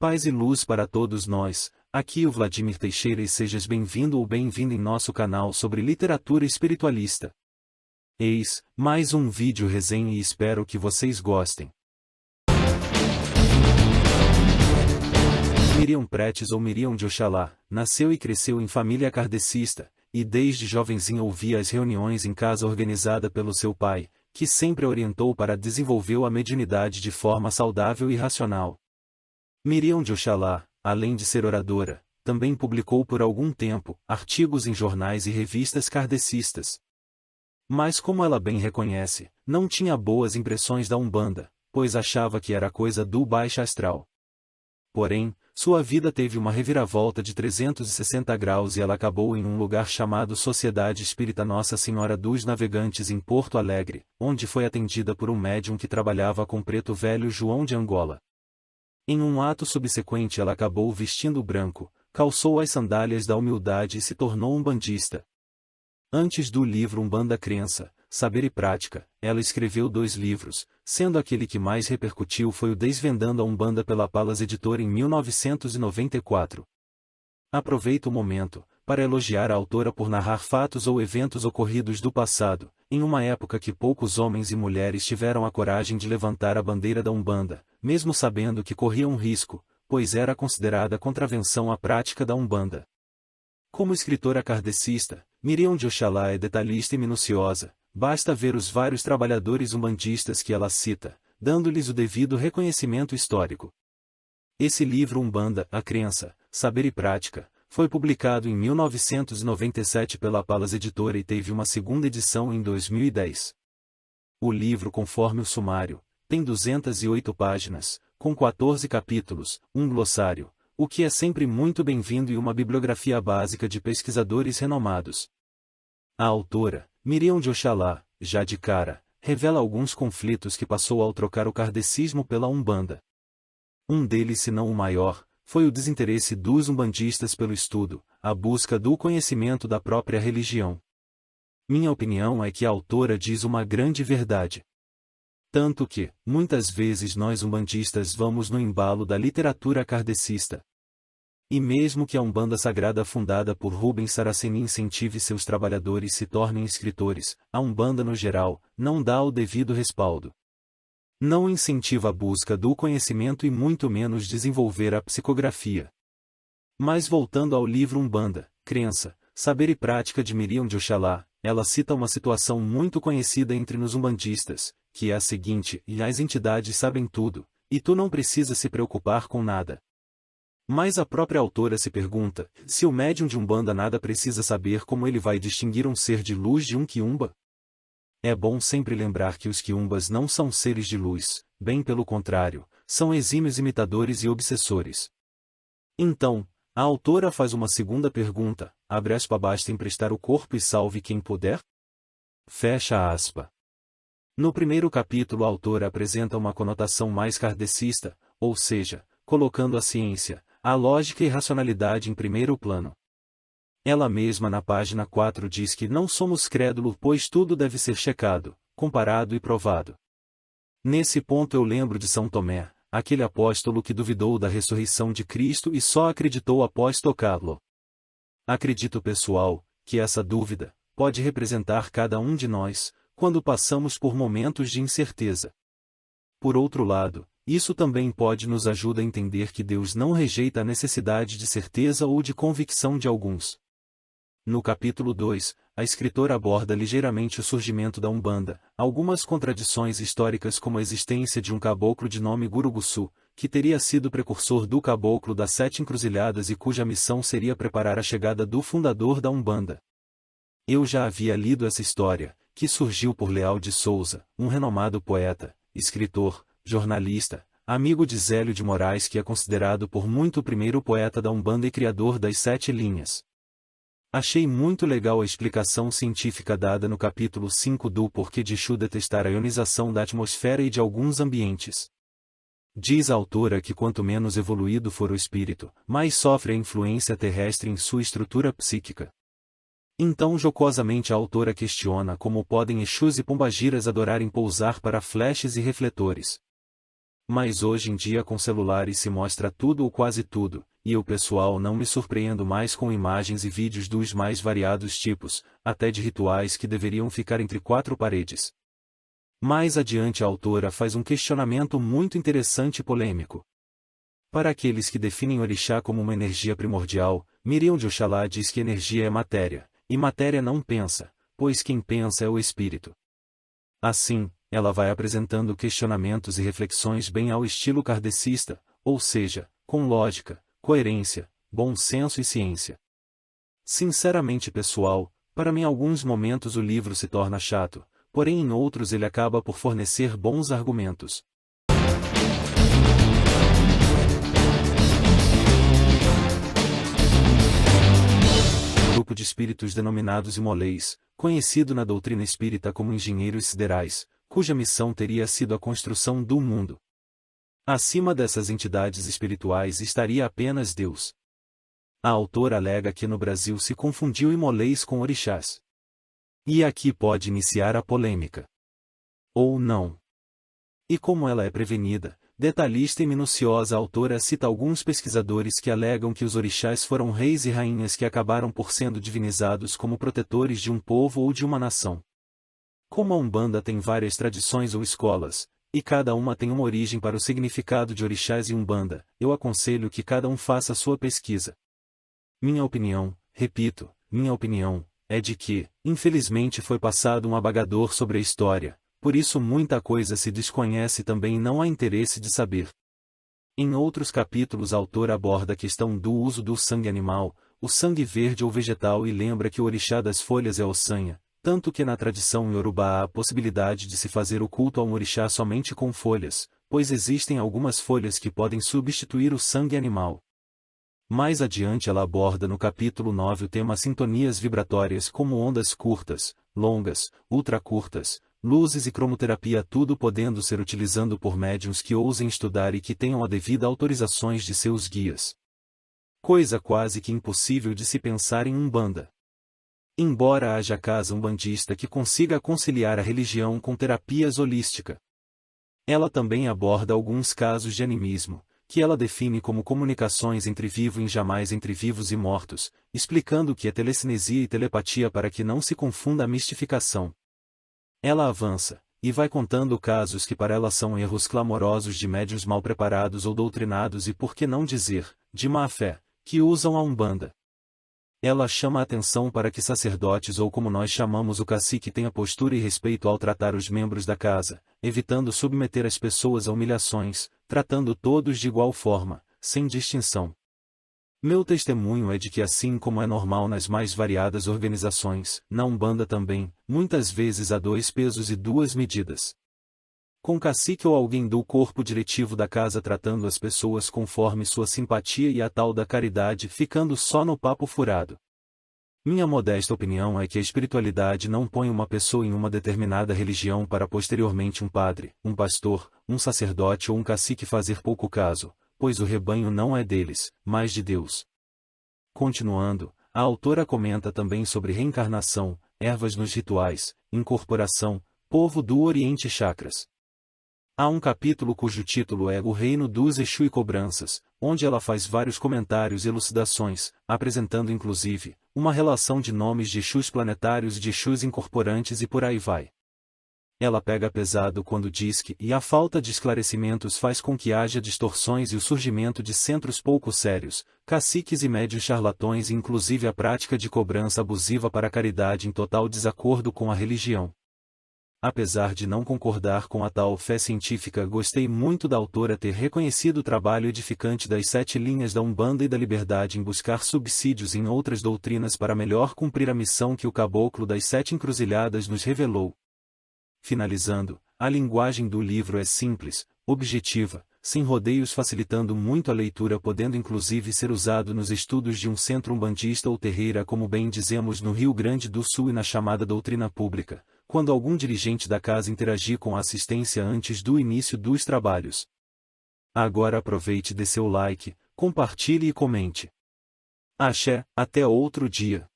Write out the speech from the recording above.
Paz e luz para todos nós, aqui o Vladimir Teixeira e sejas bem-vindo ou bem-vinda em nosso canal sobre literatura espiritualista. Eis, mais um vídeo resenha e espero que vocês gostem. Miriam Pretes ou Miriam de Oxalá, nasceu e cresceu em família kardecista, e desde jovenzinha ouvia as reuniões em casa organizada pelo seu pai, que sempre a orientou para desenvolver a mediunidade de forma saudável e racional. Miriam de Oxalá, além de ser oradora, também publicou por algum tempo artigos em jornais e revistas kardecistas. Mas como ela bem reconhece, não tinha boas impressões da Umbanda, pois achava que era coisa do baixo astral. Porém, sua vida teve uma reviravolta de 360 graus e ela acabou em um lugar chamado Sociedade Espírita Nossa Senhora dos Navegantes em Porto Alegre, onde foi atendida por um médium que trabalhava com Preto Velho João de Angola. Em um ato subsequente ela acabou vestindo branco, calçou as sandálias da humildade e se tornou umbandista. Antes do livro Umbanda Crença, Saber e Prática, ela escreveu 2 livros, sendo aquele que mais repercutiu foi o Desvendando a Umbanda pela Palas Editora em 1994. Aproveito o momento para elogiar a autora por narrar fatos ou eventos ocorridos do passado, em uma época que poucos homens e mulheres tiveram a coragem de levantar a bandeira da Umbanda, mesmo sabendo que corriam risco, pois era considerada contravenção à prática da Umbanda. Como escritora kardecista, Miriam de Oxalá é detalhista e minuciosa, basta ver os vários trabalhadores umbandistas que ela cita, dando-lhes o devido reconhecimento histórico. Esse livro Umbanda, a Crença, Saber e Prática, foi publicado em 1997 pela Palas Editora e teve uma segunda edição em 2010. O livro, conforme o sumário, tem 208 páginas, com 14 capítulos, um glossário, o que é sempre muito bem-vindo e uma bibliografia básica de pesquisadores renomados. A autora, Miriam de Oxalá, já de cara, revela alguns conflitos que passou ao trocar o kardecismo pela Umbanda. Um deles, se não o maior, foi o desinteresse dos umbandistas pelo estudo, a busca do conhecimento da própria religião. Minha opinião é que a autora diz uma grande verdade. Tanto que, muitas vezes nós umbandistas vamos no embalo da literatura kardecista. E mesmo que a Umbanda Sagrada fundada por Rubens Saraceni incentive seus trabalhadores se tornem escritores, a Umbanda no geral, não dá o devido respaldo. Não incentiva a busca do conhecimento e muito menos desenvolver a psicografia. Mas voltando ao livro Umbanda, Crença, Saber e Prática de Miriam de Oxalá, ela cita uma situação muito conhecida entre nos umbandistas, que é a seguinte: e as entidades sabem tudo, e tu não precisa se preocupar com nada. Mas a própria autora se pergunta, se o médium de Umbanda nada precisa saber, como ele vai distinguir um ser de luz de um quiumba? É bom sempre lembrar que os quiumbas não são seres de luz, bem pelo contrário, são exímios imitadores e obsessores. Então, a autora faz uma segunda pergunta, abre aspas, basta emprestar o corpo e salve quem puder? Fecha aspas. No primeiro capítulo a autora apresenta uma conotação mais kardecista, ou seja, colocando a ciência, a lógica e racionalidade em primeiro plano. Ela mesma na página 4 diz que não somos crédulos pois tudo deve ser checado, comparado e provado. Nesse ponto eu lembro de São Tomé, aquele apóstolo que duvidou da ressurreição de Cristo e só acreditou após tocá-lo. Acredito, pessoal, que essa dúvida pode representar cada um de nós, quando passamos por momentos de incerteza. Por outro lado, isso também pode nos ajudar a entender que Deus não rejeita a necessidade de certeza ou de convicção de alguns. No capítulo 2, a escritora aborda ligeiramente o surgimento da Umbanda, algumas contradições históricas como a existência de um caboclo de nome Gurugussu, que teria sido precursor do caboclo das 7 encruzilhadas e cuja missão seria preparar a chegada do fundador da Umbanda. Eu já havia lido essa história, que surgiu por Leal de Souza, um renomado poeta, escritor, jornalista, amigo de Zélio de Moraes, que é considerado por muito o primeiro poeta da Umbanda e criador das 7 linhas. Achei muito legal a explicação científica dada no capítulo 5 do Porquê de Exu detestar a ionização da atmosfera e de alguns ambientes. Diz a autora que quanto menos evoluído for o espírito, mais sofre a influência terrestre em sua estrutura psíquica. Então jocosamente a autora questiona como podem Exus e Pombagiras adorarem pousar para flechas e refletores. Mas hoje em dia com celulares se mostra tudo ou quase tudo, e eu pessoal não me surpreendo mais com imagens e vídeos dos mais variados tipos, até de rituais que deveriam ficar entre quatro paredes. Mais adiante a autora faz um questionamento muito interessante e polêmico. Para aqueles que definem orixá como uma energia primordial, Miriam de Oxalá diz que energia é matéria, e matéria não pensa, pois quem pensa é o espírito. Assim, ela vai apresentando questionamentos e reflexões bem ao estilo kardecista, ou seja, com lógica, coerência, bom senso e ciência. Sinceramente pessoal, para mim em alguns momentos o livro se torna chato, porém em outros ele acaba por fornecer bons argumentos. Grupo de espíritos denominados Imolês, conhecido na doutrina espírita como engenheiros siderais, cuja missão teria sido a construção do mundo. Acima dessas entidades espirituais estaria apenas Deus. A autora alega que no Brasil se confundiu Imolês com orixás. E aqui pode iniciar a polêmica. Ou não. E como ela é prevenida, detalhista e minuciosa, a autora cita alguns pesquisadores que alegam que os orixás foram reis e rainhas que acabaram por sendo divinizados como protetores de um povo ou de uma nação. Como a Umbanda tem várias tradições ou escolas, e cada uma tem uma origem para o significado de orixás e Umbanda, eu aconselho que cada um faça sua pesquisa. Minha opinião, repito, minha opinião, é de que, infelizmente foi passado um abagador sobre a história, por isso muita coisa se desconhece e também não há interesse de saber. Em outros capítulos a autora aborda a questão do uso do sangue animal, o sangue verde ou vegetal e lembra que o orixá das folhas é Ossanha, tanto que na tradição iorubá há a possibilidade de se fazer o culto a um orixá somente com folhas, pois existem algumas folhas que podem substituir o sangue animal. Mais adiante ela aborda no capítulo 9 o tema sintonias vibratórias como ondas curtas, longas, ultracurtas, luzes e cromoterapia, tudo podendo ser utilizado por médiuns que ousem estudar e que tenham a devida autorizações de seus guias. Coisa quase que impossível de se pensar em Umbanda. Embora haja casa umbandista que consiga conciliar a religião com terapias holística. Ela também aborda alguns casos de animismo, que ela define como comunicações entre vivo e jamais entre vivos e mortos, explicando o que é telecinesia e telepatia para que não se confunda a mistificação. Ela avança, e vai contando casos que para ela são erros clamorosos de médiuns mal preparados ou doutrinados e por que não dizer, de má fé, que usam a Umbanda. Ela chama a atenção para que sacerdotes ou como nós chamamos o cacique tenha postura e respeito ao tratar os membros da casa, evitando submeter as pessoas a humilhações, tratando todos de igual forma, sem distinção. Meu testemunho é de que assim como é normal nas mais variadas organizações, na Umbanda também, muitas vezes há dois pesos e duas medidas. Com cacique ou alguém do corpo diretivo da casa tratando as pessoas conforme sua simpatia e a tal da caridade ficando só no papo furado. Minha modesta opinião é que a espiritualidade não põe uma pessoa em uma determinada religião para posteriormente um padre, um pastor, um sacerdote ou um cacique fazer pouco caso, pois o rebanho não é deles, mas de Deus. Continuando, a autora comenta também sobre reencarnação, ervas nos rituais, incorporação, povo do Oriente e chakras. Há um capítulo cujo título é O Reino dos Exu e Cobranças, onde ela faz vários comentários e elucidações, apresentando inclusive, uma relação de nomes de Exus planetários e de Exus incorporantes e por aí vai. Ela pega pesado quando diz que a falta de esclarecimentos faz com que haja distorções e o surgimento de centros pouco sérios, caciques e médios charlatões e inclusive a prática de cobrança abusiva para a caridade em total desacordo com a religião. Apesar de não concordar com a tal fé científica, gostei muito da autora ter reconhecido o trabalho edificante das 7 linhas da Umbanda e da liberdade em buscar subsídios em outras doutrinas para melhor cumprir a missão que o caboclo das 7 encruzilhadas nos revelou. Finalizando, a linguagem do livro é simples, objetiva, sem rodeios, facilitando muito a leitura, podendo inclusive ser usado nos estudos de um centro umbandista ou terreira, como bem dizemos no Rio Grande do Sul e na chamada doutrina pública, quando algum dirigente da casa interagir com a assistência antes do início dos trabalhos. Agora aproveite e dê seu like, compartilhe e comente. Axé, até outro dia.